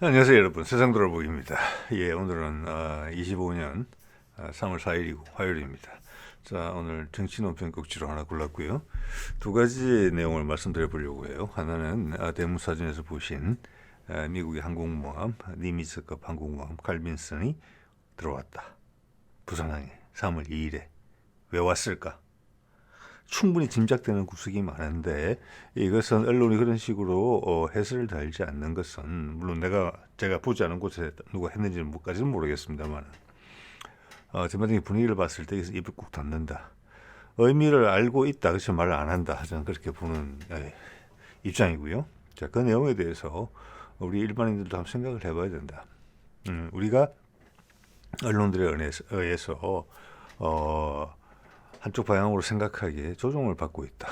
안녕하세요 여러분, 세상 돌아보기입니다. 오늘은 25년 3월 4일이고 화요일입니다. 자, 오늘 정치논평 꼭지로 하나 골랐고요. 두 가지 내용을 말씀드려 보려고 해요. 하나는 대문사전에서 보신 미국의 항공모함, 니미츠급 항공모함 칼빈슨이 들어왔다. 부산항에 3월 2일에 왜 왔을까? 충분히 짐작되는 구석이 많은데, 이것은 언론이 그런 식으로 해설을 달지 않는 것은, 물론 제가 보지 않은 곳에 누가 했는지는 뭐까지는 모르겠습니다만, 전반적인 분위기를 봤을 때 입을 꾹 닫는다, 의미를 알고 있다, 그래서 말을 안 한다, 저는 그렇게 보는 입장이고요. 자, 그 내용에 대해서 우리 일반인들도 한번 생각을 해봐야 된다. 우리가 언론들에 의해서 한쪽 방향으로 생각하기에 조종을 받고 있다.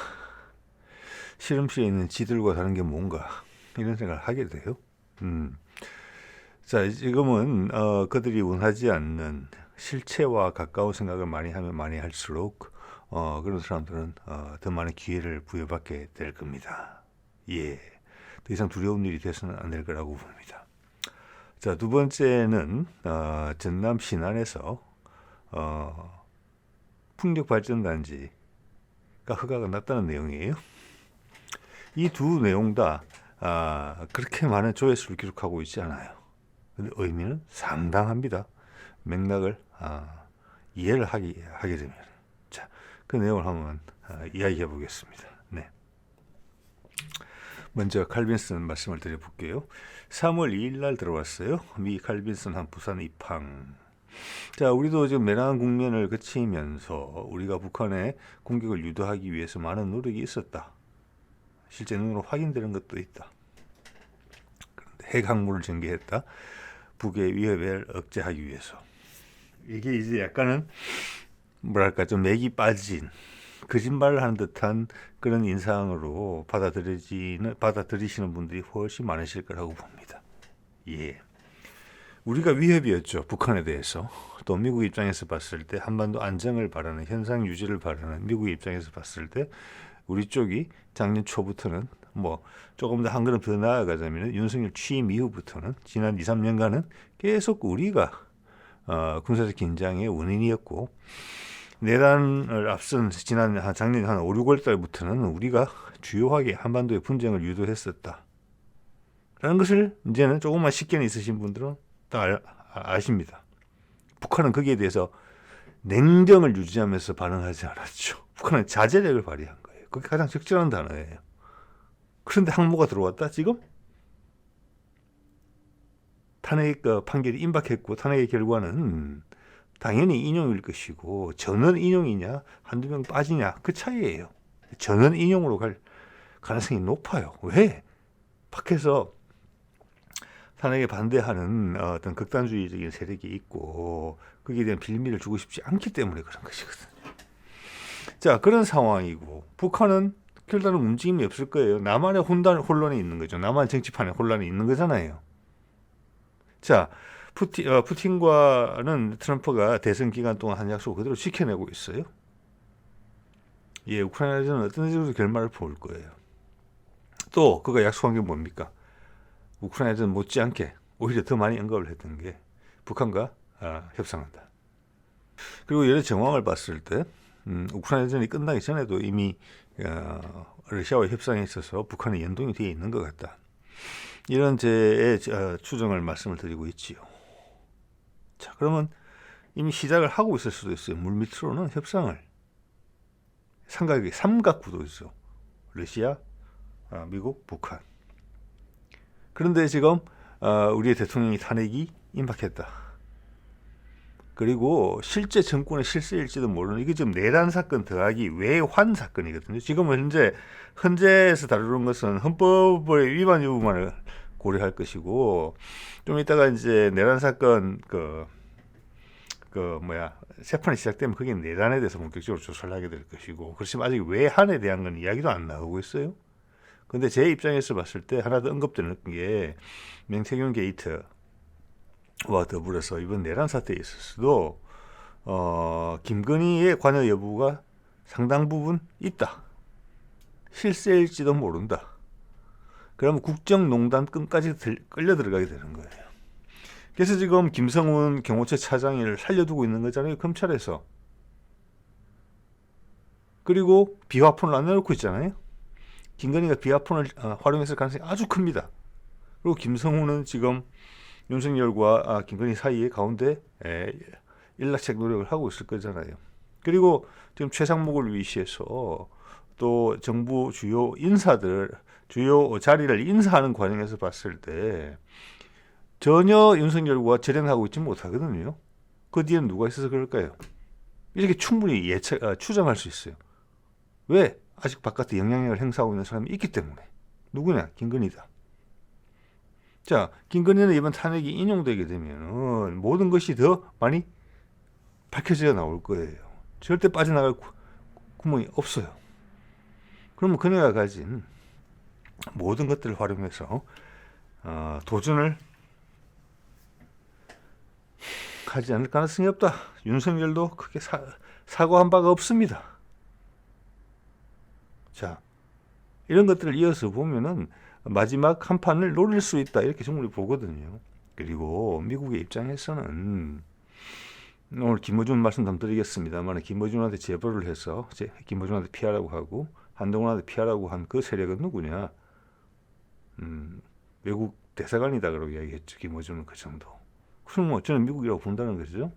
실험실에 있는 지들과 다른 게 뭔가, 이런 생각을 하게 돼요. 자, 지금은 그들이 원하지 않는 실체와 가까운 생각을 많이 하면 많이 할수록 그런 사람들은 더 많은 기회를 부여받게 될 겁니다. 더 이상 두려운 일이 돼서는 안 될 거라고 봅니다. 자, 두 번째는 전남 신안에서 풍력발전단지가 허가가 났다는 내용이에요. 이 두 내용 다 그렇게 많은 조회수를 기록하고 있지 않아요. 근데 의미는 상당합니다. 맥락을 이해를 하게 되면. 자, 그 내용을 한번 이야기해 보겠습니다. 네. 먼저 칼빈슨 말씀을 드려볼게요. 3월 2일 날 들어왔어요. 미 칼빈슨 한 부산 입항. 자, 우리도 지금 매나한 국면을 거치면서 우리가 북한의 공격을 유도하기 위해서 많은 노력이 있었다. 실제 눈으로 확인되는 것도 있다. 그런데 핵 항모를 전개했다. 북의 위협을 억제하기 위해서. 이게 이제 약간은 뭐랄까 좀 맥이 빠진 거짓말을 하는 듯한 그런 인상으로 받아들이시는 분들이 훨씬 많으실 거라고 봅니다. 우리가 위협이었죠, 북한에 대해서. 또 미국 입장에서 봤을 때 한반도 안정을 바라는, 현상 유지를 바라는 미국 입장에서 봤을 때 우리 쪽이 작년 초부터는 조금 더 한 걸음 더 나아가자면 윤석열 취임 이후부터는 지난 2, 3년간은 계속 우리가 군사적 긴장의 원인이었고, 내란을 앞선 작년 한 5, 6월 달부터는 우리가 주요하게 한반도의 분쟁을 유도했었다 라는 것을 이제는 조금만 식견이 있으신 분들은 다 아십니다. 북한은 거기에 대해서 냉정을 유지하면서 반응하지 않았죠. 북한은 자제력을 발휘한 거예요. 그게 가장 적절한 단어예요. 그런데 항모가 들어왔다 지금? 탄핵 판결이 임박했고, 탄핵의 결과는 당연히 인용일 것이고, 전원 인용이냐 한두 명 빠지냐 그 차이예요. 전원 인용으로 갈 가능성이 높아요. 왜? 밖에서 탄핵에 반대하는 어떤 극단주의적인 세력이 있고, 거기에 대한 빌미를 주고 싶지 않기 때문에 그런 것이거든요. 자, 그런 상황이고, 북한은 별다른 움직임이 없을 거예요. 나만의 혼란이 있는 거죠. 나만 정치판에 혼란이 있는 거잖아요. 자, 푸틴과는 트럼프가 대선 기간 동안 한 약속을 그대로 지켜내고 있어요. 우크라이나전은 어떤 식으로 결말을 볼 거예요. 또 그가 약속한 게 뭡니까? 우크라이나전 못지않게 오히려 더 많이 언급을 했던 게 북한과 협상한다. 그리고 여러 정황을 봤을 때 우크라이나전이 끝나기 전에도 이미 러시아와 협상에 있어서 북한이 연동이 되어 있는 것 같다. 이런 제 추정을 말씀을 드리고 있지요. 자, 그러면 이미 시작을 하고 있을 수도 있어요. 물밑으로는 협상을. 삼각구도죠. 러시아, 미국, 북한. 그런데 지금 우리의 대통령이 탄핵이 임박했다. 그리고 실제 정권의 실세일지도 모르는, 이게 지금 내란 사건 더하기 외환 사건이거든요. 지금은 헌재에서 다루는 것은 헌법의 위반 여부만을 고려할 것이고, 좀 이따가 이제 내란 사건 재판이 시작되면 그게 내란에 대해서 본격적으로 조사를 하게 될 것이고, 그렇지만 아직 외환에 대한 건 이야기도 안 나오고 있어요. 근데 제 입장에서 봤을 때 하나 더 언급되는 게 명태균 게이트와 더불어서 이번 내란 사태에 있어서도 김건희의 관여 여부가 상당 부분 있다. 실세일지도 모른다. 그러면 국정농단 끈까지 끌려 들어가게 되는 거예요. 그래서 지금 김성훈 경호처 차장을 살려두고 있는 거잖아요, 검찰에서. 그리고 비화폰을 안 내놓고 있잖아요. 김건희가 비화폰을 활용했을 가능성이 아주 큽니다. 그리고 김성훈은 지금 윤석열과 김건희 사이에 가운데 일락책 노력을 하고 있을 거잖아요. 그리고 지금 최상목을 위시해서 또 정부 주요 인사들, 주요 자리를 인사하는 과정에서 봤을 때 전혀 윤석열과 절연하고 있지 못하거든요. 그 뒤에는 누가 있어서 그럴까요? 이렇게 충분히 추정할 수 있어요. 왜? 아직 바깥에 영향력을 행사하고 있는 사람이 있기 때문에. 누구냐? 김건희다. 자, 김건희는 이번 탄핵이 인용되게 되면 모든 것이 더 많이 밝혀져 나올 거예요. 절대 빠져나갈 구멍이 없어요. 그러면 그녀가 가진 모든 것들을 활용해서 도전을 하지 않을 가능성이 없다. 윤석열도 크게 사과한 바가 없습니다. 자, 이런 것들을 이어서 보면은 마지막 한 판을 노릴 수 있다, 이렇게 정부를 보거든요. 그리고 미국의 입장에서는 오늘 김어준 말씀 좀 드리겠습니다만, 김어준한테 제보를 해서 김어준한테 피하라고 하고 한동훈한테 피하라고 한 그 세력은 누구냐? 외국 대사관이다 그러고 이야기했죠. 김어준은 그 정도. 그럼 뭐 저는 미국이라고 본다는 거죠.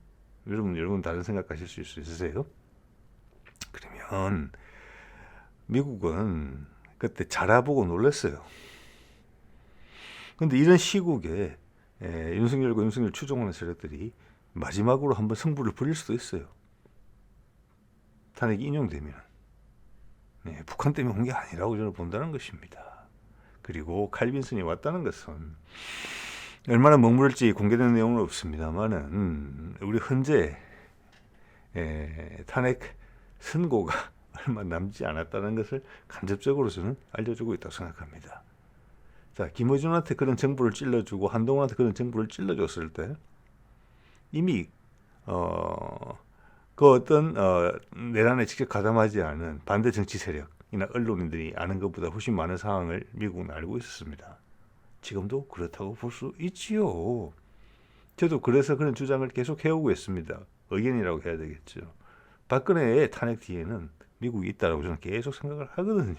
여러분 다른 생각하실 수 있으세요? 그러면 미국은 그때 자라보고 놀랐어요. 그런데 이런 시국에 윤석열과 윤석열 추종하는 세력들이 마지막으로 한번 승부를 벌일 수도 있어요. 탄핵이 인용되면. 북한 때문에 온 게 아니라고 저는 본다는 것입니다. 그리고 칼빈슨이 왔다는 것은 얼마나 머무를지 공개된 내용은 없습니다만은 우리 현재 탄핵 선고가 얼마 남지 않았다는 것을 간접적으로 저는 알려주고 있다고 생각합니다. 자, 김어준한테 그런 정보를 찔러주고 한동훈한테 그런 정보를 찔러줬을 때 이미 그 어떤 내란에 직접 가담하지 않은 반대 정치 세력이나 언론인들이 아는 것보다 훨씬 많은 상황을 미국은 알고 있었습니다. 지금도 그렇다고 볼 수 있지요. 저도 그래서 그런 주장을 계속 해오고 있습니다. 의견이라고 해야 되겠죠. 박근혜의 탄핵 뒤에는 미국이 있다고 저는 계속 생각을 하거든요.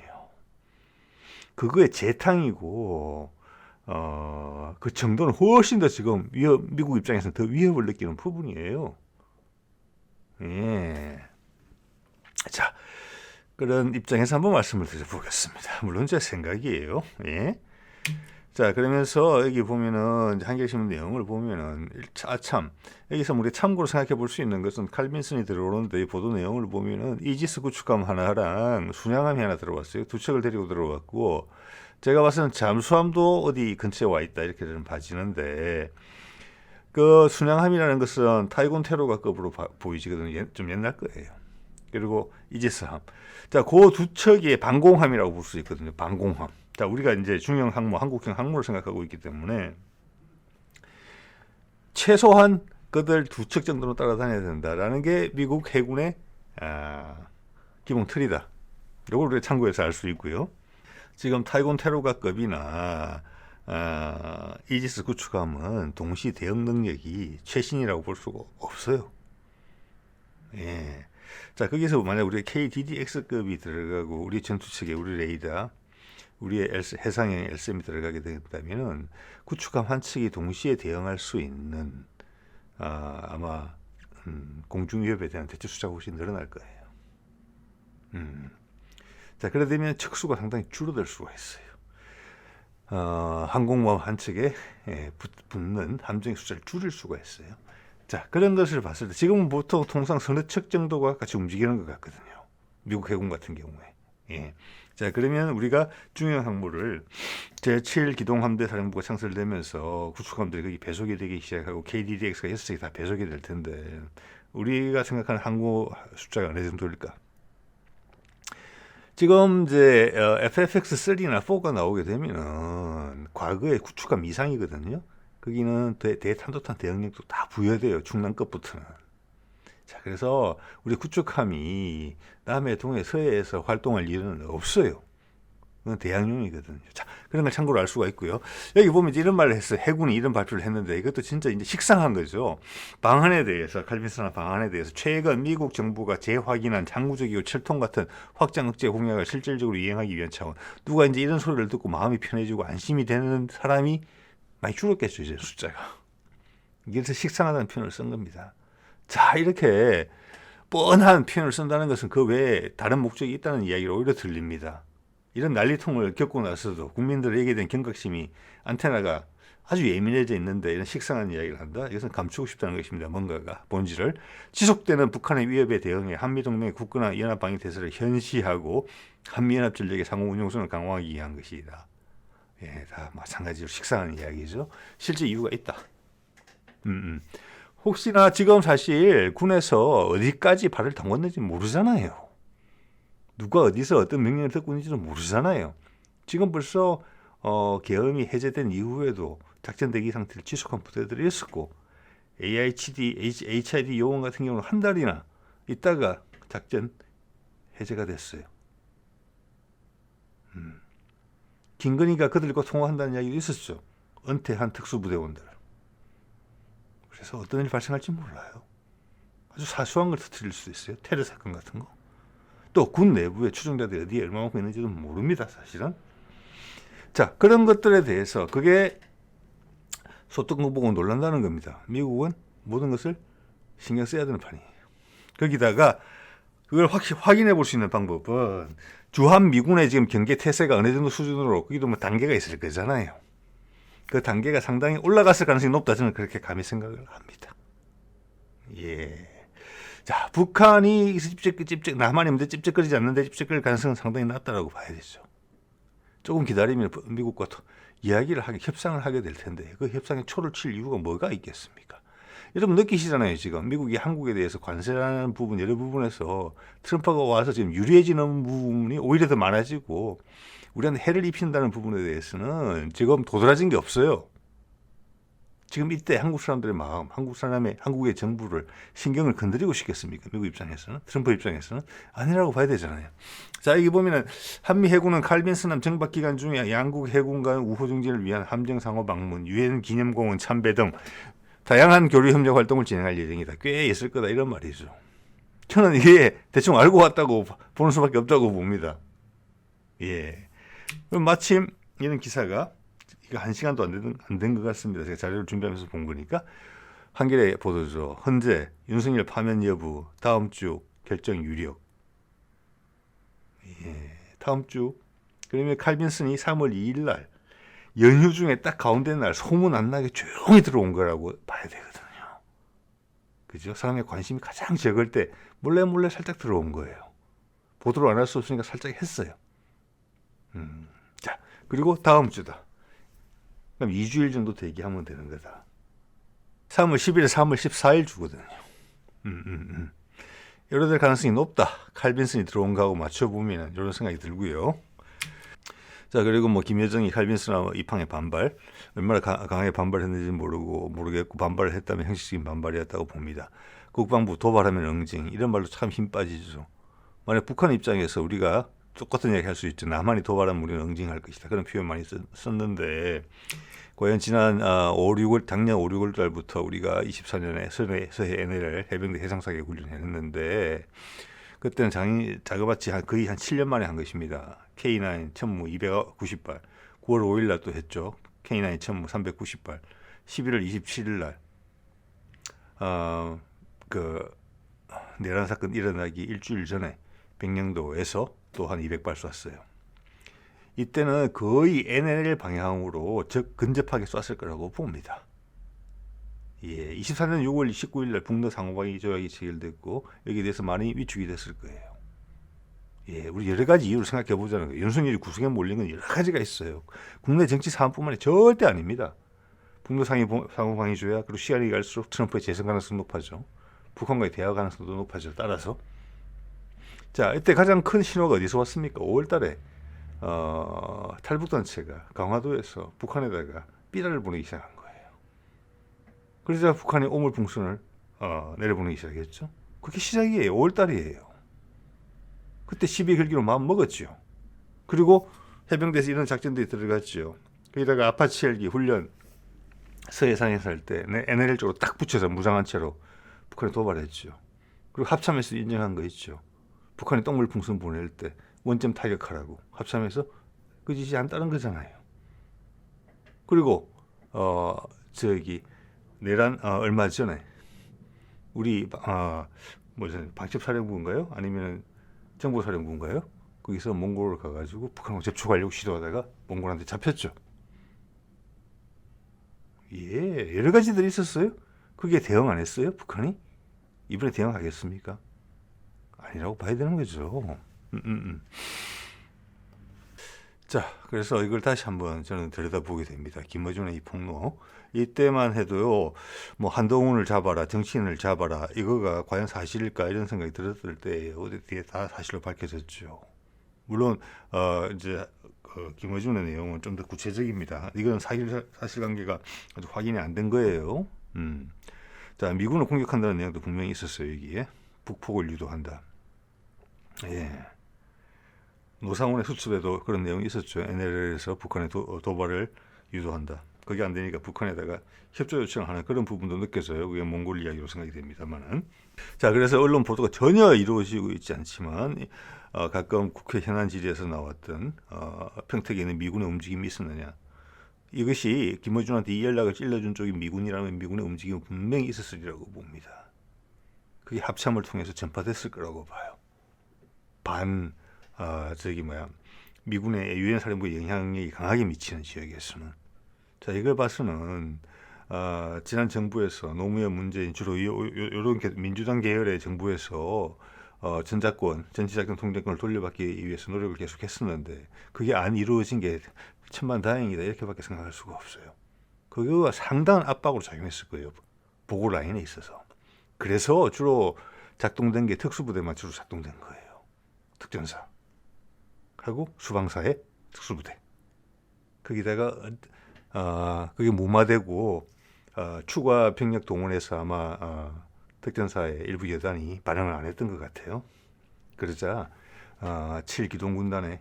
그거의 재탕이고 그 정도는 훨씬 더 지금 미국 입장에서는 더 위협을 느끼는 부분이에요. 예. 자, 그런 입장에서 한번 말씀을 드려보겠습니다. 물론 제 생각이에요. 예. 자, 그러면서 여기 보면은 한겨레신문 내용을 보면은 참 여기서 우리 참고로 생각해 볼 수 있는 것은 칼빈슨이 들어오는데 이 보도 내용을 보면은 이지스 구축함 하나랑 순양함이 하나 들어왔어요. 두 척을 데리고 들어왔고 제가 봐서는 잠수함도 어디 근처에 와 있다 이렇게 좀 봐지는데 그 순양함이라는 것은 타이곤 테러가급으로 보이지거든요. 좀 옛날 거예요. 그리고 이지스함. 자, 그 두 척이 방공함이라고 볼 수 있거든요. 방공함. 자, 우리가 이제 중형 항모, 한국형 항모를 생각하고 있기 때문에 최소한 그들 두 척 정도는 따라다녀야 된다라는 게 미국 해군의 기본 틀이다. 이걸 우리가 참고해서 알 수 있고요. 지금 타이곤 테러가급이나 이지스 구축함은 동시 대응 능력이 최신이라고 볼 수가 없어요. 예. 자, 거기서 만약 우리 KDDX급이 들어가고 우리 전투체계, 우리 레이더, 우리의 해상형 LSM이 들어가게 된다면은 구축함 한 척이 동시에 대응할 수 있는 아마 공중 위협에 대한 대처 숫자가 훨씬 늘어날 거예요. 자, 그래 되면 척수가 상당히 줄어들 수가 있어요. 항공모함 한 척에 붙는 함정의 숫자를 줄일 수가 있어요. 자, 그런 것을 봤을 때 지금은 보통 통상 서너 척 정도가 같이 움직이는 것 같거든요. 미국 해군 같은 경우에. 예. 자, 그러면 우리가 중형 항모를 제7기동함대 사령부가 창설되면서 구축함들이 거기 배속이 되기 시작하고 KDDX가 6척이 다 배속이 될 텐데 우리가 생각하는 항모 숫자가 어느 정도일까? 지금 이제 FFX3나 4가 나오게 되면은 과거의 구축함 이상이거든요. 거기는 대탄도탄 대응력도 다 부여돼요. 중량급부터는. 자, 그래서 우리 구축함이 남해, 동해, 서해에서 활동할 일은 없어요. 그건 대항용이거든요. 자, 그런 걸 참고로 알 수가 있고요. 여기 보면 이제 이런 말을 했어요. 해군이 이런 발표를 했는데 이것도 진짜 이제 식상한 거죠. 방한에 대해서 칼빈슨한 방한에 대해서 최근 미국 정부가 재확인한 항구적이고 철통 같은 확장 억제 공약을 실질적으로 이행하기 위한 차원. 누가 이제 이런 소리를 듣고 마음이 편해지고 안심이 되는 사람이 많이 줄었겠죠, 이제 숫자가. 그래서 식상하다는 표현을 쓴 겁니다. 자, 이렇게 뻔한 표현을 쓴다는 것은 그 외에 다른 목적이 있다는 이야기로 오히려 들립니다. 이런 난리통을 겪고 나서도 국민들에게 대한 경각심이 안테나가 아주 예민해져 있는데 이런 식상한 이야기를 한다? 이것은 감추고 싶다는 것입니다. 뭔가가 본질을. 지속되는 북한의 위협에 대응해 한미동맹의 굳건한 연합방위 태세를 현시하고 한미연합 전력의 상호 운용성을 강화하기 위한 것이다. 예, 다 마찬가지로 식상한 이야기죠. 실제 이유가 있다. 혹시나 지금 사실 군에서 어디까지 발을 담궜는지 모르잖아요. 누가 어디서 어떤 명령을 듣고 있는지도 모르잖아요. 지금 벌써 계엄이 해제된 이후에도 작전 대기 상태를 지속한 부대들이 있었고 HID 요원 같은 경우는 한 달이나 있다가 작전 해제가 됐어요. 김건희가 그들과 통화한다는 이야기도 있었죠. 은퇴한 특수부대원들. 그래서 어떤 일이 발생할지 몰라요. 아주 사소한 걸 터뜨릴 수도 있어요. 테러 사건 같은 거. 또 군 내부에 추종자들이 어디에 얼마만큼 있는지도 모릅니다. 사실은. 자, 그런 것들에 대해서 그게 소뚜껑 보고 놀란다는 겁니다. 미국은 모든 것을 신경 써야 되는 판이에요. 거기다가 그걸 확인해 볼 수 있는 방법은 주한미군의 지금 경계 태세가 어느 정도 수준으로 거기도 뭐 단계가 있을 거잖아요. 그 단계가 상당히 올라갔을 가능성이 높다. 저는 그렇게 감히 생각을 합니다. 예. 자, 북한이 남한이 문제 찝쩍거리지 않는데 찝쩍거릴 가능성은 상당히 낮다라고 봐야 되죠. 조금 기다리면 미국과 이야기를 협상을 하게 될 텐데 그 협상에 초를 칠 이유가 뭐가 있겠습니까? 여러분 느끼시잖아요. 지금 미국이 한국에 대해서 관세라는 부분 여러 부분에서 트럼프가 와서 지금 유리해지는 부분이 오히려 더 많아지고 우리한테 해를 입힌다는 부분에 대해서는 지금 도드라진 게 없어요. 지금 이때 한국 사람들의 마음, 한국의 정부를 신경을 건드리고 싶겠습니까? 미국 입장에서는, 트럼프 입장에서는 아니라고 봐야 되잖아요. 자, 여기 보면은 한미 해군은 칼빈슨함 정박 기간 중에 양국 해군 간 우호 중진을 위한 함정 상호 방문, 유엔 기념공원 참배 등 다양한 교류 협력 활동을 진행할 예정이다. 꽤 있을 거다 이런 말이죠. 저는 이게 대충 알고 왔다고 보는 수밖에 없다고 봅니다. 예. 그럼 마침 이런 기사가 이거 1시간도 안 된 것 같습니다. 제가 자료를 준비하면서 본 거니까. 한겨레 보도죠. 헌재 윤석열 파면 여부 다음 주 결정 유력. 예, 다음 주. 그러면 칼빈슨이 3월 2일 날 연휴 중에 딱 가운데 날 소문 안 나게 조용히 들어온 거라고 봐야 되거든요. 그죠? 사람의 관심이 가장 적을 때 몰래 살짝 들어온 거예요. 보도를 안 할 수 없으니까 살짝 했어요. 자, 그리고 다음 주다. 그럼 2주일 정도 대기하면 되는 거다. 3월 10일, 3월 14일 주거든요. 이런 될 가능성이 높다. 칼빈슨이 들어온 거하고 맞춰보면 이런 생각이 들고요. 자, 그리고 뭐 김여정이 칼빈슨하고 입항에 반발. 얼마나 강하게 반발했는지 모르겠고 반발을 했다면 형식적인 반발이었다고 봅니다. 국방부 도발하면 응징. 이런 말로 참 힘 빠지죠. 만약 북한 입장에서 우리가 똑같은 이야기 할 수 있죠. 남한이 도발하면 우리는 응징할 것이다. 그런 표현 많이 썼는데 과연 지난 작년 5, 6월 달부터 우리가 24년에 서해 NLL 해병대 해상사격 훈련을 했는데 그때는 자그마치 거의 한 7년 만에 한 것입니다. K9 천무 290발 9월 5일 날 또 했죠. K9 천무 390발 11월 27일 날 내란 사건 일어나기 일주일 전에 백령도에서 또 한 200발 쐈어요. 이때는 거의 NLL 방향으로 근접하게 쐈을 거라고 봅니다. 예, 24년 6월 29일 날 북러 상호방위 조약이 체결됐고 여기에 대해서 많이 위축이 됐을 거예요. 예, 우리 여러 가지 이유를 생각해 보자는 거예요. 윤석열이 구성에 몰린 건 여러 가지가 있어요. 국내 정치 상황뿐만이 절대 아닙니다. 북러 상호방위 조약 그리고 시간이 갈수록 트럼프의 재선 가능성이 높아져. 북한과의 대화 가능성도 높아져. 따라서 자, 이때 가장 큰 신호가 어디서 왔습니까? 5월 달에 탈북단체가 강화도에서 북한에다가 삐라를 보내기 시작한 거예요. 그러자 북한이 오물풍선을 내려보내기 시작했죠. 그게 시작이에요. 5월 달이에요. 그때 시비 걸기로 마음 먹었죠. 그리고 해병대에서 이런 작전들이 들어갔죠. 거기다가 아파치 헬기 훈련 서해상에서 할 때 NLL 쪽으로 딱 붙여서 무장한 채로 북한에 도발했죠. 그리고 합참에서 인정한 거 있죠. 북한이 똥물 풍선 보낼 때 원점 타격하라고 합참에서 그 지시 안 따른 거잖아요. 그리고 내란 얼마 전에 우리 방첩사령부인가요? 아니면 정보사령부인가요? 거기서 몽골을 가가지고 북한하고 접촉하려고 시도하다가 몽골한테 잡혔죠. 예, 여러 가지들이 있었어요. 그게 대응 안 했어요, 북한이? 이번에 대응하겠습니까? 아니라고 봐야 되는 거죠. 자, 그래서 이걸 다시 한번 저는 들여다보게 됩니다. 김어준의 이 폭로. 이때만 해도요, 뭐 한동훈을 잡아라, 정치인을 잡아라, 이거가 과연 사실일까 이런 생각이 들었을 때예요. 뒤에 다 사실로 밝혀졌죠. 물론 이제 김어준의 내용은 좀 더 구체적입니다. 이건 사실관계가 아주 확인이 안 된 거예요. 자, 미군을 공격한다는 내용도 분명히 있었어요. 여기에 북폭을 유도한다. 예. 노상원의 수첩에도 그런 내용이 있었죠. NLL에서 북한의 도발을 유도한다. 그게 안 되니까 북한에다가 협조 요청을 하는 그런 부분도 느껴져요. 그게 몽골 이야기로 생각이 됩니다만은. 자, 그래서 언론 보도가 전혀 이루어지고 있지 않지만 가끔 국회 현안 질의에서 나왔던 평택에 있는 미군의 움직임이 있었느냐. 이것이 김어준한테 이 연락을 찔러준 쪽이 미군이라면 미군의 움직임은 분명히 있었으리라고 봅니다. 그게 합참을 통해서 전파됐을 거라고 봐요. 미군의 유엔 사령부에 영향력이 강하게 미치는 지역에서는. 자, 이걸 봐서는 지난 정부에서 노무현 문재인 주로 이런 민주당 계열의 정부에서 전체작전 통제권을 돌려받기 위해서 노력을 계속했었는데 그게 안 이루어진 게 천만다행이다 이렇게밖에 생각할 수가 없어요. 그거가 상당한 압박으로 작용했을 거예요. 보고 라인에 있어서. 그래서 주로 작동된 게 특수부대만 주로 작동된 거예요. 특전사 하고 수방사의 특수부대. 거기다가 그게 무마되고 추가 병력 동원해서 아마 특전사의 일부 여단이 반응을 안 했던 것 같아요. 그러자 7기동군단의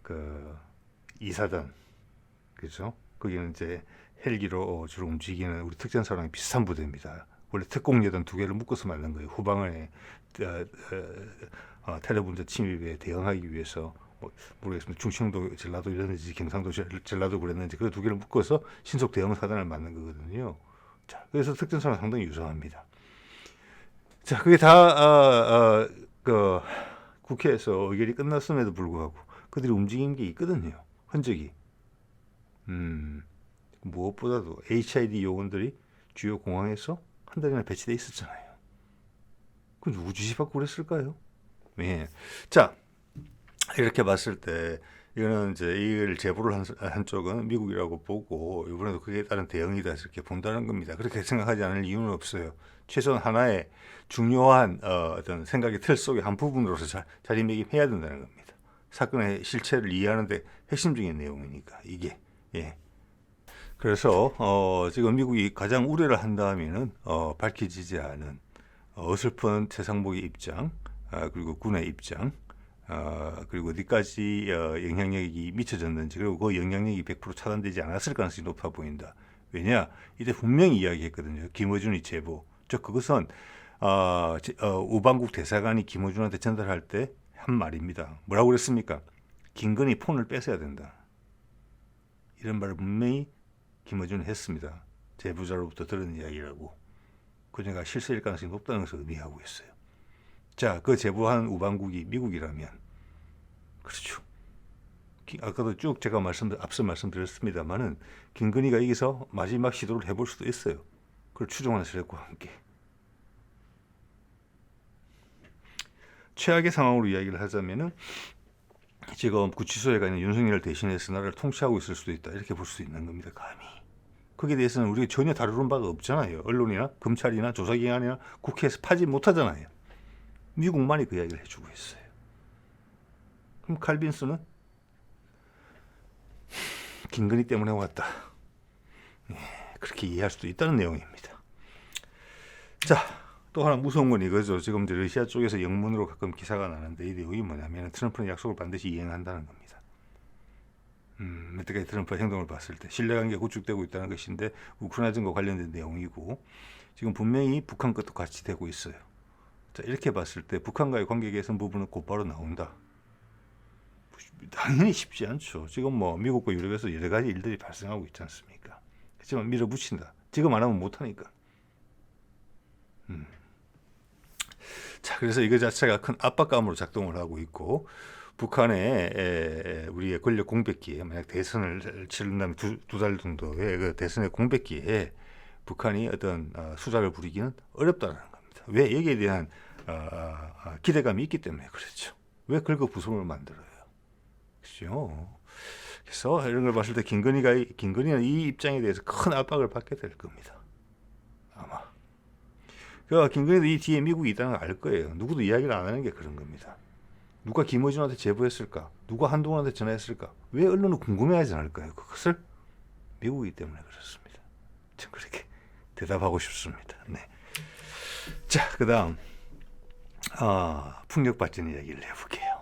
그 2사단, 그죠? 거기는 이제 헬기로 주로 움직이는 우리 특전사랑 비슷한 부대입니다. 원래 특공여단 2개를 묶어서 만든 거예요. 후방에 테러 분자 침입에 대응하기 위해서 모르겠습니다. 충청도 전라도 이랬는지 경상도 전라도 그랬는지 그 2개를 묶어서 신속 대응 사단을 만든 거거든요. 자, 그래서 특전사는 상당히 유사합니다. 자, 그게 다 국회에서 의결이 끝났음에도 불구하고 그들이 움직인 게 있거든요. 흔적이. 무엇보다도 HID 요원들이 주요 공항에서 한 달이나 배치돼 있었잖아요. 그 누구 지시받고 그랬을까요? 예. 자, 이렇게 봤을 때 이거는 이제 이걸 제보를 한 쪽은 미국이라고 보고 이번에도 그에 따른 대응이다 이렇게 본다는 겁니다. 그렇게 생각하지 않을 이유는 없어요. 최소한 하나의 중요한 어떤 생각의 틀 속의 한 부분으로서 자리매김해야 된다는 겁니다. 사건의 실체를 이해하는 데 핵심적인 내용이니까 이게. 예. 그래서 지금 미국이 가장 우려를 한다면은 밝혀지지 않은 어설픈 최상목의 입장, 그리고 군의 입장, 그리고 어디까지 영향력이 미쳐졌는지, 그리고 그 영향력이 100% 차단되지 않았을 가능성이 높아 보인다. 왜냐? 이때 분명히 이야기했거든요. 김어준이 제보. 그것은 우방국 대사관이 김어준한테 전달할 때 한 말입니다. 뭐라고 그랬습니까? 김건희 폰을 뺏어야 된다. 이런 말을 분명히 김어준은 했습니다. 제보자로부터 들은 이야기라고. 그녀가 실세일 가능성이 높다는 것을 의미하고 있어요. 자, 그 제보한 우방국이 미국이라면, 그렇죠. 아까도 쭉 제가 앞서 말씀드렸습니다만은 김건희가 여기서 마지막 시도를 해볼 수도 있어요. 그걸 추종하는 세력과 함께. 최악의 상황으로 이야기를 하자면은 지금 구치소에 가 있는 윤석열을 대신해서 나라를 통치하고 있을 수도 있다. 이렇게 볼 수 있는 겁니다. 감히. 거기에 대해서는 우리가 전혀 다루는 바가 없잖아요. 언론이나 검찰이나 조사기관이나 국회에서 파지 못하잖아요. 미국만이 그 이야기를 해주고 있어요. 그럼 칼빈스는 김건희 때문에 왔다. 그렇게 이해할 수도 있다는 내용입니다. 자, 또 하나 무서운 건 이거죠. 지금 이제 러시아 쪽에서 영문으로 가끔 기사가 나는데 이 내용이 뭐냐면 트럼프는 약속을 반드시 이행한다는 겁니다. 여태까지 트럼프 행동을 봤을 때 신뢰관계가 구축되고 있다는 것인데 우크라이나 전과 관련된 내용이고 지금 분명히 북한 것도 같이 되고 있어요. 자, 이렇게 봤을 때 북한과의 관계 개선 부분은 곧바로 나온다. 당연히 쉽지 않죠. 지금 뭐 미국과 유럽에서 여러 가지 일들이 발생하고 있지 않습니까? 하지만 밀어붙인다. 지금 안 하면 못하니까. 자, 그래서 이거 자체가 큰 압박감으로 작동을 하고 있고 북한의 우리의 권력 공백기에 만약 대선을 치른다면 두 달 정도의 그 대선의 공백기에 북한이 어떤 수작을 부리기는 어렵다는 겁니다. 왜? 여기에 대한 기대감이 있기 때문에 그렇죠. 왜 긁어부숨을 만들어요? 그렇죠. 그래서 이런 걸 봤을 때 김건희는 이 입장에 대해서 큰 압박을 받게 될 겁니다. 아마. 그 김건희도 이 뒤에 미국이 있다는 걸 알 거예요. 누구도 이야기를 안 하는 게 그런 겁니다. 누가 김어준한테 제보했을까? 누가 한동훈한테 전화했을까? 왜 언론은 궁금해하지 않을까요? 그것을 미국이기 때문에 그렇습니다. 전 그렇게 대답하고 싶습니다. 네. 자, 그다음 풍력 발전 이야기를 해볼게요.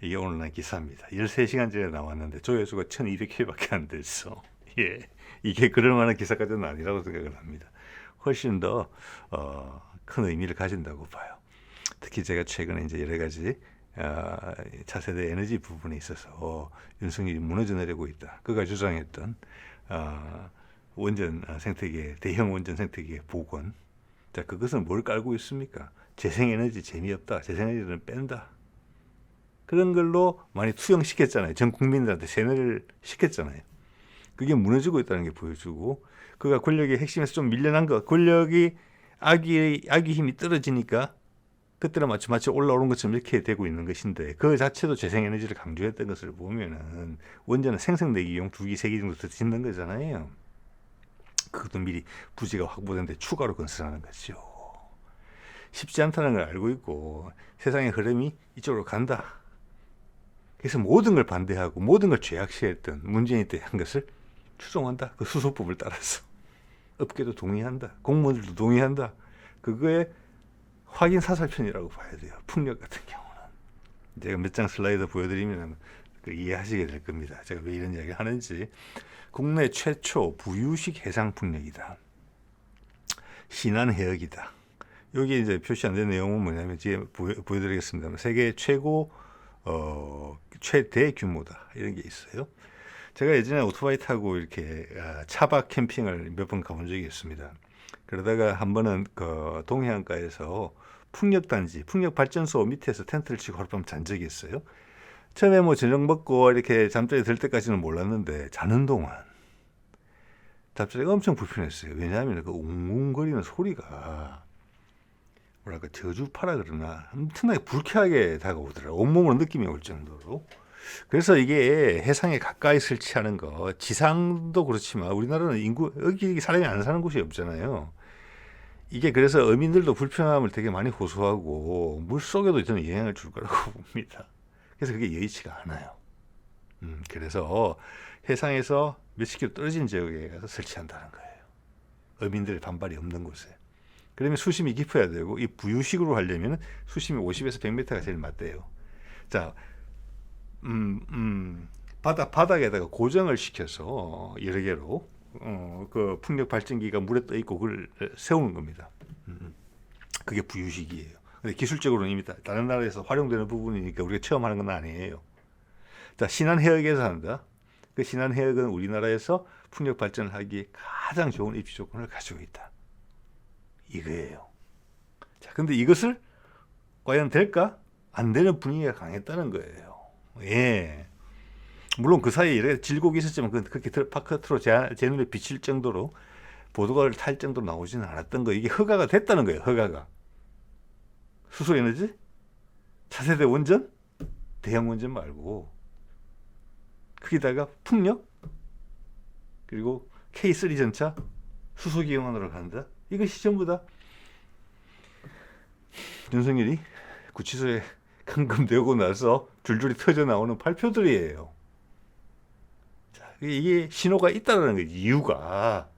이게 오늘 난 기사입니다. 13시간 전에 나왔는데 조회수가 1200회밖에 안 됐어. 예, 이게 그럴 만한 기사까지는 아니라고 생각을 합니다. 훨씬 더 큰 의미를 가진다고 봐요. 특히 제가 최근에 이제 여러 가지 차세대 에너지 부분에 있어서 윤석열이 무너져 내리고 있다. 그가 주장했던 원전 생태계, 대형 원전 생태계 복원. 자, 그것은 뭘 깔고 있습니까? 재생에너지 재미없다. 재생에너지는 뺀다. 그런 걸로 많이 투영시켰잖아요. 전 국민들한테 세뇌를 시켰잖아요. 그게 무너지고 있다는 게 보여주고 그가 권력의 핵심에서 좀 밀려난 것, 권력이 악의 힘이 떨어지니까 그때랑 마치 올라오는 것처럼 이렇게 되고 있는 것인데 그 자체도 재생에너지를 강조했던 것을 보면은 원전은 생성내기용 2기, 3기 정도 더 짓는 거잖아요. 그것도 미리 부지가 확보된데 추가로 건설하는 거죠. 쉽지 않다는 걸 알고 있고 세상의 흐름이 이쪽으로 간다. 그래서 모든 걸 반대하고 모든 걸 죄악시했던 문재인이 때 한 것을 추종한다. 그 수소법을 따라서. 업계도 동의한다. 공무원들도 동의한다. 그거에 확인 사살편이라고 봐야 돼요. 풍력 같은 경우는. 제가 몇 장 슬라이드 보여드리면 이해하시게 될 겁니다. 제가 왜 이런 이야기를 하는지. 국내 최초 부유식 해상 풍력이다. 신안해역이다. 여기 이제 표시 안 된 내용은 뭐냐면 뒤에 보여드리겠습니다. 세계 최고 최대 규모다 이런 게 있어요. 제가 예전에 오토바이 타고 이렇게 차박 캠핑을 몇 번 가본 적이 있습니다. 그러다가 한 번은 그 동해안가에서 풍력단지, 풍력발전소 밑에서 텐트를 치고 하룻밤 잔 적이 있어요. 처음에 뭐 저녁 먹고 이렇게 잠자리 들 때까지는 몰랐는데 자는 동안 잠자리가 엄청 불편했어요. 왜냐하면 그 웅웅거리는 소리가 뭐랄까 저주파라 그러나 엄청나게 불쾌하게 다가오더라고요. 온몸으로 느낌이 올 정도로. 그래서 이게 해상에 가까이 설치하는 거 지상도 그렇지만 우리나라는 인구 여기 사람이 안 사는 곳이 없잖아요. 이게 그래서 어민들도 불편함을 되게 많이 호소하고 물속에도 저는 영향을 줄 거라고 봅니다. 그래서 그게 여의치가 않아요. 그래서 해상에서 몇십 킬로 떨어진 지역에 가서 설치한다는 거예요. 어민들의 반발이 없는 곳에. 그러면 수심이 깊어야 되고 이 부유식으로 하려면 수심이 50에서 100m가 제일 맞대요. 자, 바닥에다가 고정을 시켜서 여러 개로 그 풍력 발전기가 물에 떠 있고 그걸 세우는 겁니다. 그게 부유식이에요. 근데 기술적으로는 이미 다른 나라에서 활용되는 부분이니까 우리가 처음 하는 건 아니에요. 자, 신안해역에서 한다. 그 신안해역은 우리나라에서 풍력 발전을 하기에 가장 좋은 입지 조건을 가지고 있다. 이거예요. 자, 근데 이것을 과연 될까? 안 되는 분위기가 강했다는 거예요. 예. 물론 그 사이에 이렇게 질곡이 있었지만 그렇게 바깥으로 제 눈에 비칠 정도로 보도가를 탈 정도로 나오지는 않았던 거예요. 이게 허가가 됐다는 거예요. 허가가. 수소에너지? 차세대 원전? 대형 원전 말고 거기다가 풍력? 그리고 K3 전차? 수소기용원으로 간다? 이것이 전부 다 윤석열이 구치소에 감금되고 나서 줄줄이 터져 나오는 발표들이에요. 자, 이게 신호가 있다는 거예요. 이유가.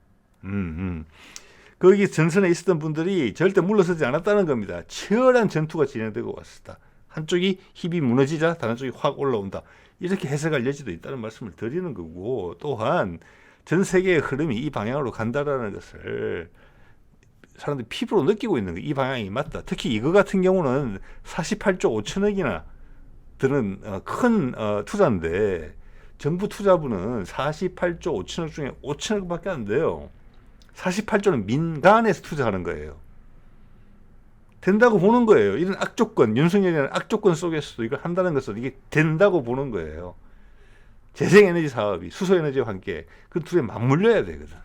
거기 전선에 있었던 분들이 절대 물러서지 않았다는 겁니다. 치열한 전투가 진행되고 왔었다. 한쪽이 힘이 무너지자 다른 쪽이 확 올라온다. 이렇게 해석할 여지도 있다는 말씀을 드리는 거고, 또한 전 세계의 흐름이 이 방향으로 간다라는 것을 사람들이 피부로 느끼고 있는 거예요. 이 방향이 맞다. 특히 이거 같은 경우는 48조 5천억이나 드는 큰 투자인데, 정부 투자분은 48조 5천억 중에 5천억밖에 안 돼요. 48조는 민간에서 투자하는 거예요. 된다고 보는 거예요. 이런 악조건, 윤석열이라는 악조건 속에서도 이걸 한다는 것은 이게 된다고 보는 거예요. 재생에너지 사업이 수소에너지와 함께 그 둘에 맞물려야 되거든요.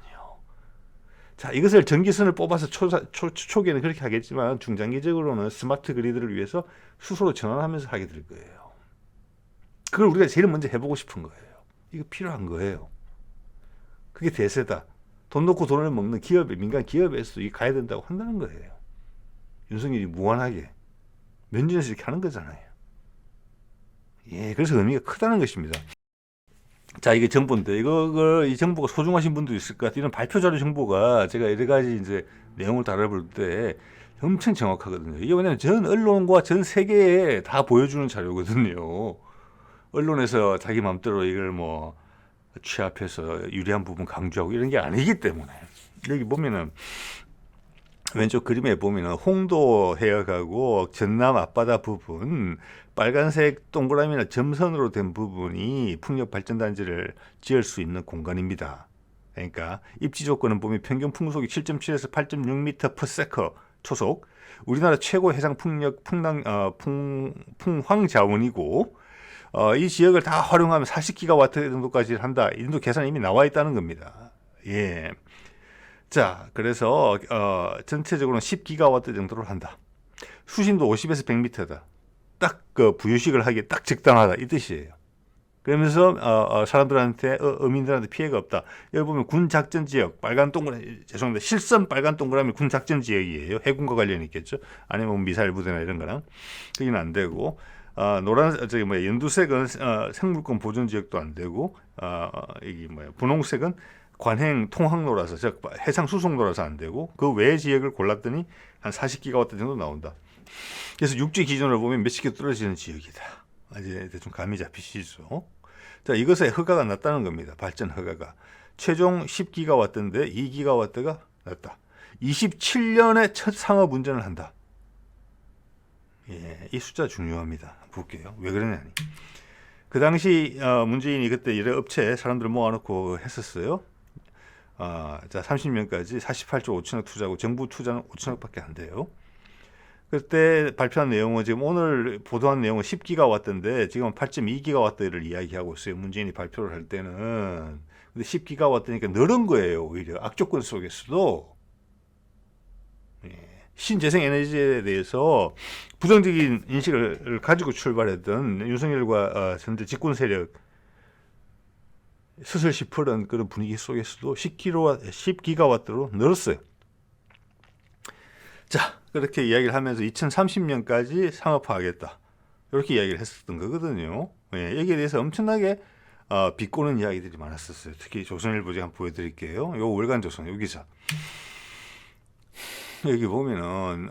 자, 이것을 전기선을 뽑아서 초기에는 그렇게 하겠지만 중장기적으로는 스마트 그리드를 위해서 수소로 전환하면서 하게 될 거예요. 그걸 우리가 제일 먼저 해보고 싶은 거예요. 이거 필요한 거예요. 그게 대세다. 돈 놓고 돈을 먹는 기업에, 민간 기업에서도 이게 가야 된다고 한다는 거예요. 윤석열이 무한하게 몇 년에서 이렇게 하는 거잖아요. 예, 그래서 의미가 크다는 것입니다. 자, 이게 정보인데, 이 정보가 소중하신 분도 있을 것 같아요. 이런 발표 자료 정보가 제가 여러 가지 이제 내용을 다뤄볼 때 엄청 정확하거든요. 이게 왜냐면 전 언론과 전 세계에 다 보여주는 자료거든요. 언론에서 자기 마음대로 이걸 뭐 취합해서 유리한 부분 강조하고 이런 게 아니기 때문에. 여기 보면은 왼쪽 그림에 보면은 홍도 해역하고 전남 앞바다 부분, 빨간색 동그라미나 점선으로 된 부분이 풍력 발전단지를 지을 수 있는 공간입니다. 그러니까 입지 조건은 보면 평균 풍속이 7.7에서 8.6m/s 초속, 우리나라 최고 해상 풍황 자원이고, 이 지역을 다 활용하면 40기가와트 정도까지 한다. 이 정도 계산이 이미 나와 있다는 겁니다. 예. 자, 그래서 전체적으로는 10기가와트 정도를 한다. 수심도 50에서 100m다. 딱 그 부유식을 하기에 딱 적당하다 이 뜻이에요. 그러면서 사람들한테 어민들한테 피해가 없다. 여기 보면 군 작전 지역 빨간 동그라미, 죄송합니다. 실선 빨간 동그라미 군 작전 지역이에요. 해군과 관련이 있겠죠. 아니면 미사일 부대나 이런 거랑 그게는 안 되고, 연두색은 생물권 보존 지역도 안 되고, 이게 분홍색은 관행 통항로라서, 즉 해상 수송로라서 안 되고, 그 외의 지역을 골랐더니 한 40기가와트 정도 나온다. 그래서 육지 기준으로 보면 몇십 킬로 떨어지는 지역이다. 이제 대충 감이 잡히시죠? 자, 이것에 허가가 났다는 겁니다. 발전 허가가. 최종 10기가와트인데 2기가와트가 났다. 27년에 첫 상업 운전을 한다. 예, 이 숫자 중요합니다. 볼게요. 왜 그러냐니. 그 당시 문재인이 그때 이래 업체 사람들 모아놓고 했었어요. 자, 30년까지 48조 5천억 투자하고 정부 투자는 5천억밖에 안 돼요. 그때 발표한 내용은 지금 오늘 보도한 내용은 10기가와트인데 지금 8.2기가와트를 이야기하고 있어요. 문재인이 발표를 할 때는. 근데 10기가와트니까 늘은 거예요. 오히려 악조건 속에서도. 신재생 에너지에 대해서 부정적인 인식을 가지고 출발했던 윤석열과 현재 집권 세력 스슬시 푸른 그런 분위기 속에서도 10기가와트로 늘었어요. 자, 그렇게 이야기를 하면서 2030년까지 상업화하겠다. 이렇게 이야기를 했었던 거거든요. 예, 여기에 대해서 엄청나게 비꼬는 이야기들이 많았었어요. 특히 조선일보 제가 한번 보여드릴게요. 요 월간 조선, 요 기사. 여기 보면은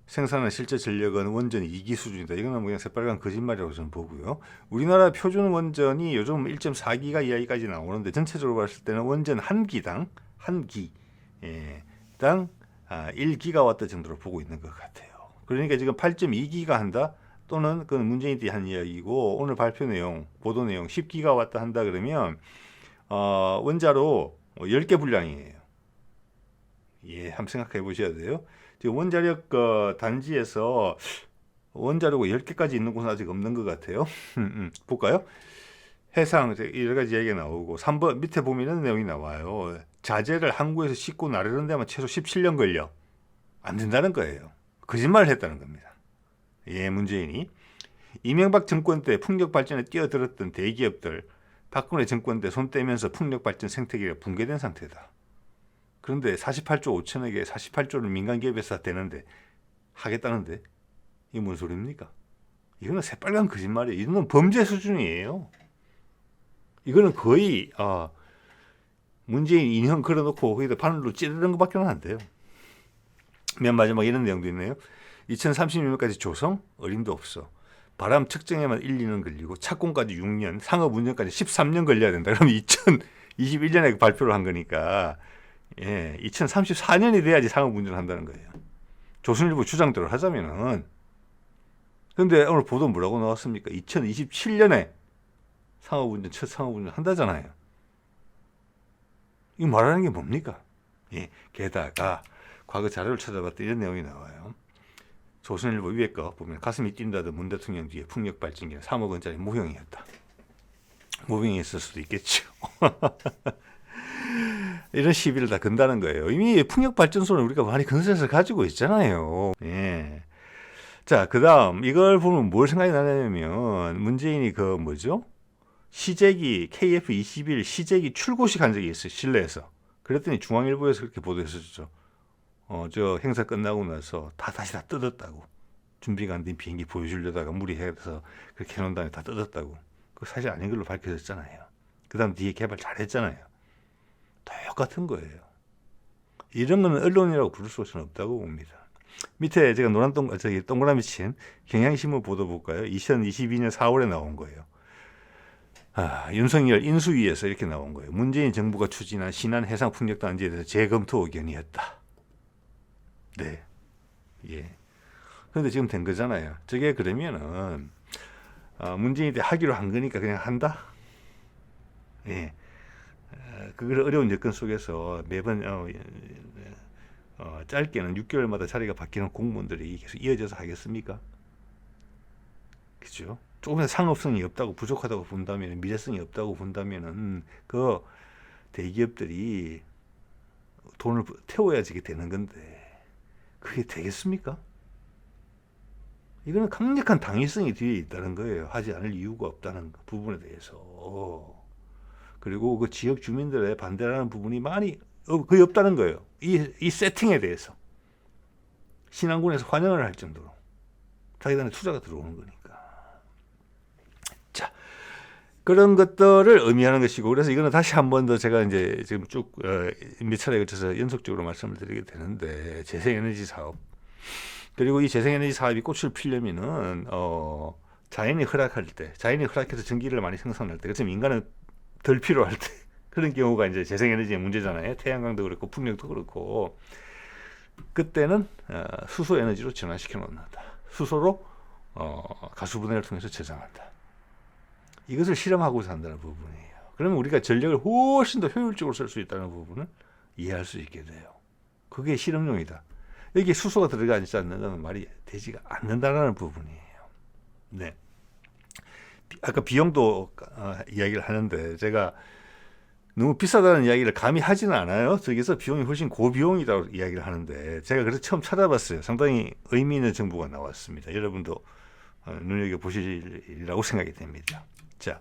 생산한 실제 전력은 원전 2기 수준이다. 이거는 그냥 새빨간 거짓말이라고 저는 보고요. 우리나라 표준 원전이 요즘 1.4기가 이하까지 나오는데 전체적으로 봤을 때는 원전 한 기당 1기가와트 정도로 보고 있는 것 같아요. 그러니까 지금 8.2기가 한다 또는 그건 문재인이 한 이야기고, 오늘 발표 내용, 보도 내용 10기가와트 한다 그러면 원자로 10개 분량이에요. 예, 한번 생각해 보셔야 돼요. 지금 원자력 단지에서 원자로가 10개까지 있는 곳은 아직 없는 것 같아요. 볼까요? 해상 여러 가지 이야기가 나오고 3번 밑에 보면은 내용이 나와요. 자재를 항구에서 싣고 나르는 데만 최소 17년 걸려. 안 된다는 거예요. 거짓말을 했다는 겁니다. 예, 문재인이. 이명박 정권 때 풍력 발전에 뛰어들었던 대기업들, 박근혜 정권 때 손 떼면서 풍력 발전 생태계가 붕괴된 상태다. 그런데 48조 5천억에 48조를 민간 기업에서 되는데 하겠다는데 이게 뭔 소리입니까? 이거는 새빨간 거짓말이에요. 이거는 범죄 수준이에요. 이거는 거의 문재인 인형 걸어놓고 거기다 바늘로 찌르는 것밖에 안 돼요. 맨 마지막 이런 내용도 있네요. 2030년까지 조성 어림도 없어. 바람 측정에만 1, 2년 걸리고 착공까지 6년, 상업 운전까지 13년 걸려야 된다. 그럼 2021년에 발표를 한 거니까 2034년이 돼야지 상업 운전을 한다는 거예요. 조선일보 주장대로 하자면은. 근데 오늘 보도 뭐라고 나왔습니까? 2027년에 상업운전, 첫 상업운전 한다잖아요. 이 말하는 게 뭡니까? 게다가 과거 자료를 찾아봤더니 이런 내용이 나와요. 조선일보 위에 거 보면 가슴이 뛴다던 문 대통령 뒤에 풍력 발전기는 3억 원짜리 모형이었다. 모형이었을 수도 있겠죠. 이런 시비를 다 건다는 거예요. 이미 풍력 발전소는 우리가 많이 건설해서 가지고 있잖아요. 자, 그 다음 이걸 보면 뭘 생각이 나냐면 문재인이 그 뭐죠? 시제기 KF21 시제기 출고식 한 적이 있어요. 실내에서. 그랬더니 중앙일보에서 그렇게 보도했었죠. 저 행사 끝나고 나서 다시 다 뜯었다고. 준비가 안 된 비행기 보여주려다가 무리해서 그렇게 해놓은 다음에 다 뜯었다고. 그거 사실 아닌 걸로 밝혀졌잖아요. 그 다음 뒤에 개발 잘했잖아요. 똑같은 거예요. 이런 거는 언론이라고 부를 수는 없다고 봅니다. 밑에 제가 노란 동그라미 친 경향신문 보도 볼까요? 2022년 4월에 나온 거예요. 윤석열 인수위에서 이렇게 나온 거예요. 문재인 정부가 추진한 신안 해상 풍력 단지에 대해서 재검토 의견이었다. 네. 그런데 지금 된 거잖아요. 저게 그러면은 문재인이 하기로 한 거니까 그냥 한다? 그걸 어려운 여건 속에서 매번 짧게는 6개월마다 자리가 바뀌는 공무원들이 계속 이어져서 하겠습니까? 그죠? 조금이라도 상업성이 없다고 부족하다고 본다면 미래성이 없다고 본다면은 그 대기업들이 돈을 태워야지 되는 건데 그게 되겠습니까? 이거는 강력한 당위성이 뒤에 있다는 거예요. 하지 않을 이유가 없다는 부분에 대해서. 그리고 그 지역 주민들의 반대라는 부분이 많이 거의 없다는 거예요. 이 세팅에 대해서. 신안군에서 환영을 할 정도로. 자기들한테 투자가 들어오는 거니까. 자, 그런 것들을 의미하는 것이고, 그래서 이거는 다시 한 번 더 제가 이제 지금 쭉 몇 차례에 걸쳐서 연속적으로 말씀을 드리게 되는데, 재생에너지 사업. 그리고 이 재생에너지 사업이 꽃을 피려면은, 자연이 허락할 때, 자연이 허락해서 전기를 많이 생산할 때, 그렇지만 인간은 덜 필요할 때, 그런 경우가 이제 재생에너지의 문제잖아요. 태양광도 그렇고, 풍력도 그렇고, 그때는 수소 에너지로 전환시켜 놓는다. 수소로 가수 분해를 통해서 저장한다. 이것을 실험하고자 한다는 부분이에요. 그러면 우리가 전력을 훨씬 더 효율적으로 쓸 수 있다는 부분을 이해할 수 있게 돼요. 그게 실험용이다. 여기에 수소가 들어가지 않는다는 말이 되지가 않는다는 부분이에요. 네. 아까 비용도 이야기를 하는데 제가 너무 비싸다는 이야기를 감히 하지는 않아요. 저기서 비용이 훨씬 고비용이라고 이야기를 하는데 제가 그래서 처음 찾아봤어요. 상당히 의미 있는 정보가 나왔습니다. 여러분도 눈여겨보시리라고 생각이 됩니다. 자,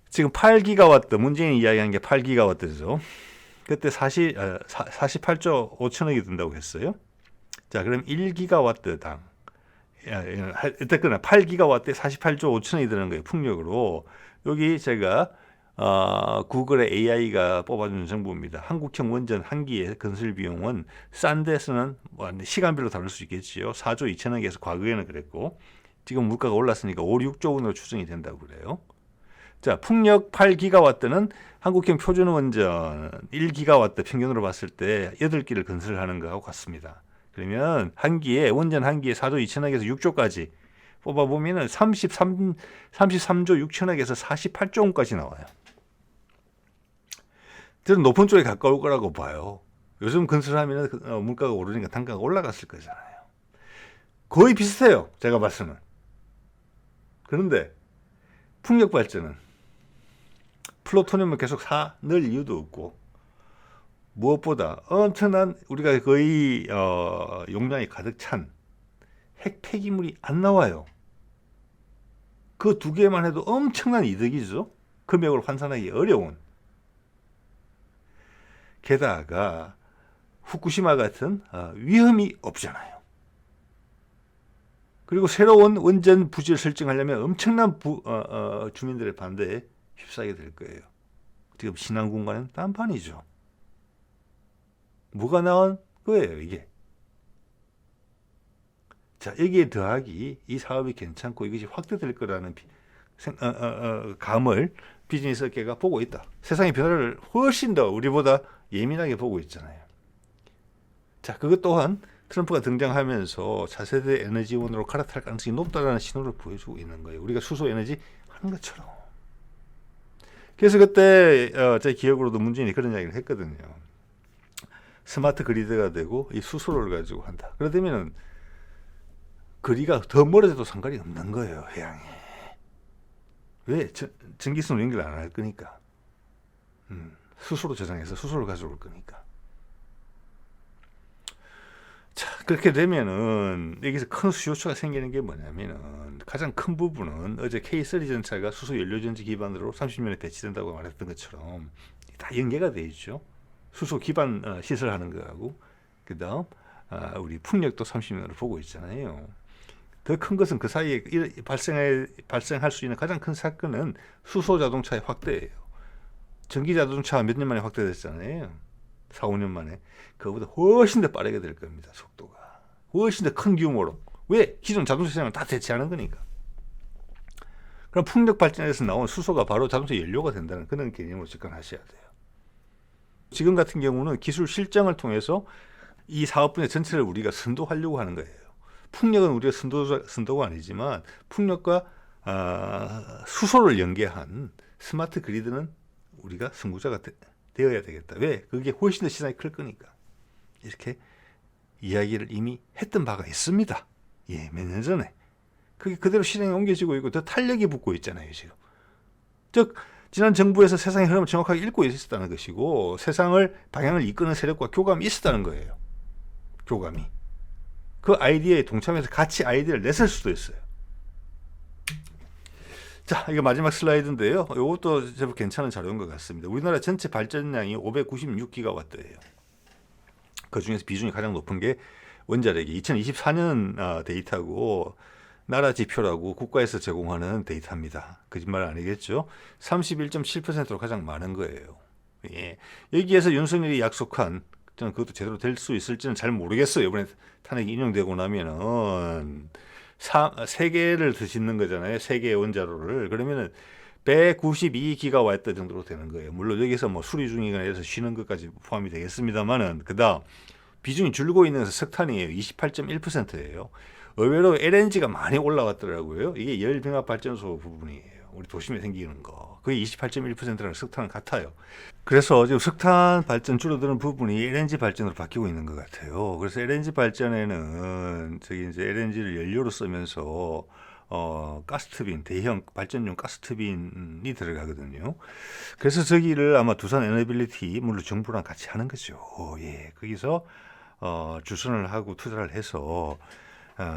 지금 8기가와트, 문재인이 이야기한 게 8기가와트죠. 그때 48조 5천억이 든다고 했어요. 자, 그럼 1기가와트당 어쨌거나 8기가와트에 48조 5천억이 드는 거예요. 풍력으로. 여기 제가 구글의 AI가 뽑아주는 정보입니다. 한국형 원전 한 기의 건설 비용은 싼 데서는 시간별로 다를 수 있겠지요. 4조 2천억에서 과거에는 그랬고 지금 물가가 올랐으니까 5, 6조 원으로 추정이 된다고 그래요. 자, 풍력 8기가와트는 한국형 표준 원전 1기가와트 평균으로 봤을 때 8기를 건설하는 거하고 같습니다. 그러면 원전 한 기에 4조 2천억에서 6조까지 뽑아보면 33조 6천억에서 48조 원까지 나와요. 저는 높은 쪽에 가까울 거라고 봐요. 요즘 건설하면 물가가 오르니까 단가가 올라갔을 거잖아요. 거의 비슷해요. 제가 봤으면. 그런데 풍력 발전은 플루토늄을 계속 넣을 이유도 없고 무엇보다 엄청난 우리가 거의 용량이 가득 찬 핵 폐기물이 안 나와요. 그 두 개만 해도 엄청난 이득이죠. 금액으로 환산하기 어려운. 게다가 후쿠시마 같은 위험이 없잖아요. 그리고 새로운 원전 부지를 설정하려면 엄청난 주민들의 반대에 휩싸게 될 거예요. 지금 신안군과는 딴판이죠. 뭐가 나온 거예요, 이게. 자, 여기에 더하기 이 사업이 괜찮고 이것이 확대될 거라는 감을 비즈니스 업계가 보고 있다. 세상의 변화를 훨씬 더 우리보다 예민하게 보고 있잖아요. 자, 그것 또한 트럼프가 등장하면서 차세대 에너지원으로 갈아탈 가능성이 높다는 신호를 보여주고 있는 거예요. 우리가 수소 에너지 하는 것처럼. 그래서 그때 제 기억으로도 문재인이 그런 이야기를 했거든요. 스마트 그리드가 되고 이 수소를 가지고 한다. 그러다면 거리가 더 멀어져도 상관이 없는 거예요, 해양에. 왜? 전기선으로 연결 안 할 거니까. 수소로 저장해서 수소를 가져올 거니까. 자, 그렇게 되면은 여기서 큰 수요처가 생기는 게 뭐냐면은 가장 큰 부분은 어제 K3 전차가 수소 연료전지 기반으로 30년에 배치된다고 말했던 것처럼 다 연계가 돼 있죠. 수소 기반 시설하는 거하고 그다음 우리 풍력도 30년으로 보고 있잖아요. 더 큰 것은 그 사이에 발생할 수 있는 가장 큰 사건은 수소 자동차의 확대예요. 전기 자동차가 몇 년 만에 확대됐잖아요. 4, 5년 만에. 그거보다 훨씬 더 빠르게 될 겁니다. 속도가. 훨씬 더 큰 규모로. 왜? 기존 자동차 시장을 다 대체하는 거니까. 그럼 풍력 발전에서 나온 수소가 바로 자동차 연료가 된다는 그런 개념으로 접근하셔야 돼요. 지금 같은 경우는 기술 실증을 통해서 이 사업 분야 전체를 우리가 선도하려고 하는 거예요. 풍력은 우리가 선도가 아니지만 풍력과 수소를 연계한 스마트 그리드는 우리가 선구자가 되어야 되겠다. 왜? 그게 훨씬 더 시장이 클 거니까. 이렇게 이야기를 이미 했던 바가 있습니다. 예, 몇 년 전에. 그게 그대로 시장에 옮겨지고 있고 더 탄력이 붙고 있잖아요, 지금. 즉, 지난 정부에서 세상의 흐름을 정확하게 읽고 있었다는 것이고 세상을 방향을 이끄는 세력과 교감이 있었다는 거예요. 교감이. 그 아이디어에 동참해서 같이 아이디어를 냈을 수도 있어요. 자, 이거 마지막 슬라이드인데요. 이것도 제법 괜찮은 자료인 것 같습니다. 우리나라 전체 발전량이 596기가와트예요. 그 중에서 비중이 가장 높은 게 원자력이 2024년 데이터고 나라 지표라고 국가에서 제공하는 데이터입니다. 거짓말 아니겠죠? 31.7%로 가장 많은 거예요. 예. 여기에서 윤석열이 약속한 저는 그것도 제대로 될 수 있을지는 잘 모르겠어요. 이번에 탄핵이 인용되고 나면은 3개를 드시는 거잖아요. 3개의 원자로를. 그러면은 192기가와트 정도로 되는 거예요. 물론 여기서 뭐 수리 중이거나 해서 쉬는 것까지 포함이 되겠습니다만은 그다음 비중이 줄고 있는 것은 석탄이에요. 28.1%예요. 의외로 LNG가 많이 올라왔더라고요. 이게 열병합발전소 부분이에요. 우리 도심에 생기는 거. 그게 28.1%라는 석탄은 같아요. 그래서 지금 석탄 발전 줄어드는 부분이 LNG 발전으로 바뀌고 있는 것 같아요. 그래서 LNG 발전에는 저기 이제 LNG를 연료로 쓰면서 가스터빈, 대형 발전용 가스터빈이 들어가거든요. 그래서 저기를 아마 두산 에너빌리티, 물론 정부랑 같이 하는 거죠. 예. 거기서 주선을 하고 투자를 해서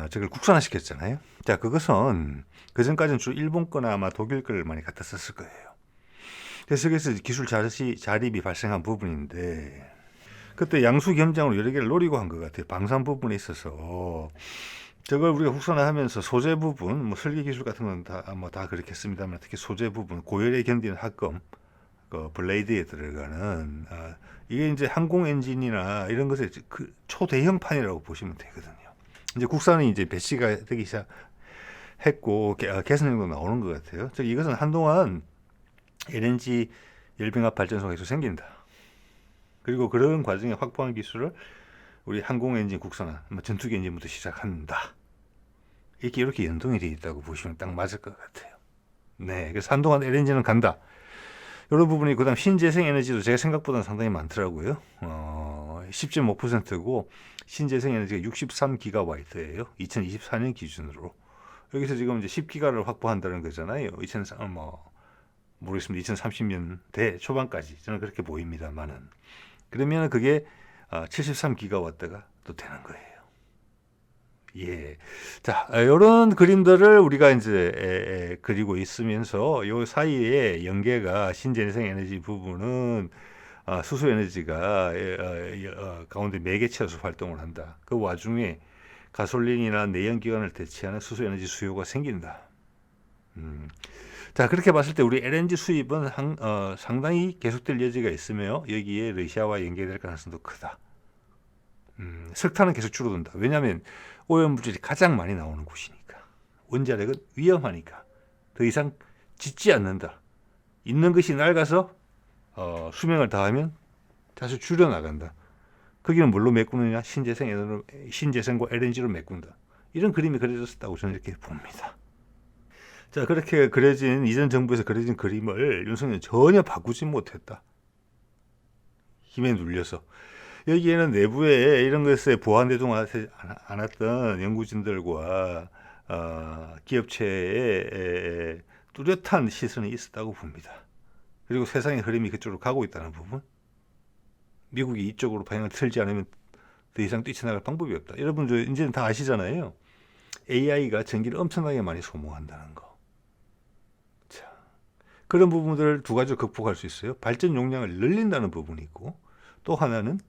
저걸 국산화시켰잖아요. 자, 그것은 그전까지는 주로 일본 거나 아마 독일 거를 많이 갖다 썼을 거예요. 그래서 여기서 기술 자립이 발생한 부분인데 그때 양수 겸장으로 여러 개를 노리고 한 것 같아요. 방산 부분에 있어서 저걸 우리가 국산화하면서 소재 부분, 뭐 설계 기술 같은 건 다 그렇겠습니다만 특히 소재 부분, 고열에 견디는 합금, 그 블레이드에 들어가는 이게 이제 항공 엔진이나 이런 것의 그 초대형판이라고 보시면 되거든요. 이제 국산이 이제 배치가 되기 시작했고 개선형도 나오는 것 같아요. 즉 이것은 한동안 LNG 열병합 발전소가 계속 생긴다. 그리고 그런 과정에 확보한 기술을 우리 항공 엔진 국산화, 전투기 엔진부터 시작한다. 이렇게 연동이 되어 있다고 보시면 딱 맞을 것 같아요. 네, 그래서 한동안 LNG는 간다. 이런 부분이 그다음 신재생 에너지도 제가 생각보다는 상당히 많더라고요. 10.5%고 신재생 에너지가 63기가와트예요. 2024년 기준으로. 여기서 지금 이제 10기가를 확보한다는 거잖아요. 모르겠습니다. 2030년대 초반까지 저는 그렇게 보입니다만은 그러면 그게 73기가와트가 또 되는 거예요. 예. 자, 이런 그림들을 우리가 이제 그리고 있으면서 요 사이에 연계가 신재생 에너지 부분은 수소 에너지가 가운데 매개체로서 활동을 한다. 그 와중에 가솔린이나 내연기관을 대체하는 수소 에너지 수요가 생긴다. 자, 그렇게 봤을 때 우리 LNG 수입은 상당히 계속될 여지가 있으며 여기에 러시아와 연계될 가능성도 크다. 석탄은 계속 줄어든다. 왜냐하면 오염물질이 가장 많이 나오는 곳이니까. 원자력은 위험하니까 더 이상 짓지 않는다. 있는 것이 낡아서 수명을 다하면 다시 줄여나간다. 거기는 뭘로 메꾸느냐? 신재생과 LNG로 메꾼다. 이런 그림이 그려졌다고 저는 이렇게 봅니다. 자, 그렇게 그려진 이전 정부에서 그려진 그림을 윤석열은 전혀 바꾸지 못했다. 힘에 눌려서. 여기에는 내부에 이런 것에 보완되지 않았던 연구진들과 기업체의 뚜렷한 시선이 있었다고 봅니다. 그리고 세상의 흐름이 그쪽으로 가고 있다는 부분. 미국이 이쪽으로 방향을 틀지 않으면 더 이상 뛰쳐나갈 방법이 없다. 여러분들 이제는 다 아시잖아요. AI가 전기를 엄청나게 많이 소모한다는 거. 자, 그런 부분들을 두 가지로 극복할 수 있어요. 발전 용량을 늘린다는 부분이 있고, 또 하나는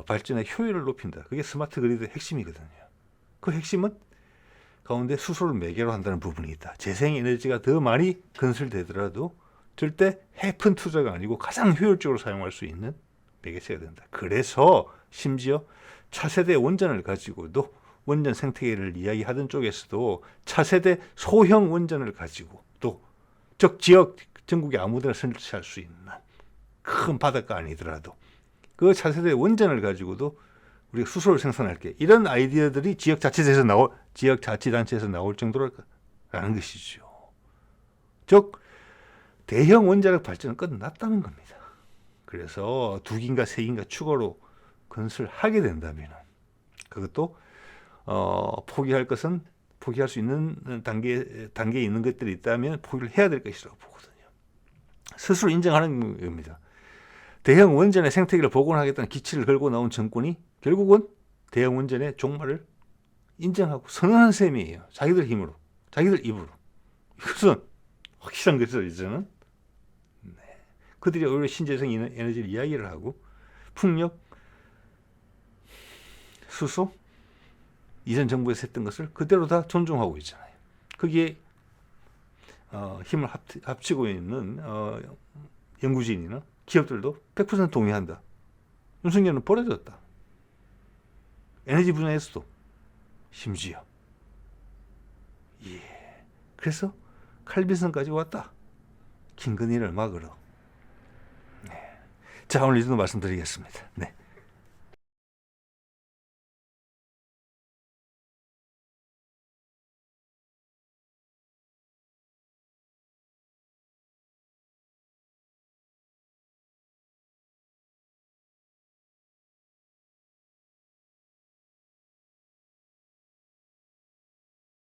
발전의 효율을 높인다. 그게 스마트 그리드의 핵심이거든요. 그 핵심은 가운데 수소를 매개로 한다는 부분이 있다. 재생에너지가 더 많이 건설되더라도 절대 해픈 투자가 아니고 가장 효율적으로 사용할 수 있는 매개체가 된다. 그래서 심지어 차세대 원전을 가지고도 원전 생태계를 이야기하던 쪽에서도 차세대 소형 원전을 가지고 또 즉 지역 전국에 아무데나 설치할 수 있는 큰 바닷가 아니더라도 그 차세대 원전을 가지고도 우리가 수소를 생산할게. 이런 아이디어들이 지역자치단체에서 나올 정도라는 것이죠. 즉 대형 원자력 발전은 끝났다는 겁니다. 그래서 2기인가 3기인가 추가로 건설하게 된다면 그것도 포기할 것은 포기할 수 있는 단계에 있는 것들이 있다면 포기를 해야 될 것이라고 보거든요. 스스로 인정하는 겁니다. 대형 원전의 생태계를 복원하겠다는 기치를 걸고 나온 정권이 결국은 대형 원전의 종말을 인정하고 선언한 셈이에요. 자기들 힘으로, 자기들 입으로. 이것은 확실한 것이죠, 이제는. 네. 그들이 오히려 신재생 에너지를 이야기를 하고 풍력, 수소, 이전 정부에서 했던 것을 그대로 다 존중하고 있잖아요. 거기에 힘을 합치고 있는 연구진이나 기업들도 100% 동의한다. 윤석열은 버려졌다. 에너지 분야에서도 심지어. 예. 그래서 칼빈슨까지 왔다. 김건희를 막으러. 네. 자, 오늘 이 정도 말씀드리겠습니다. 네.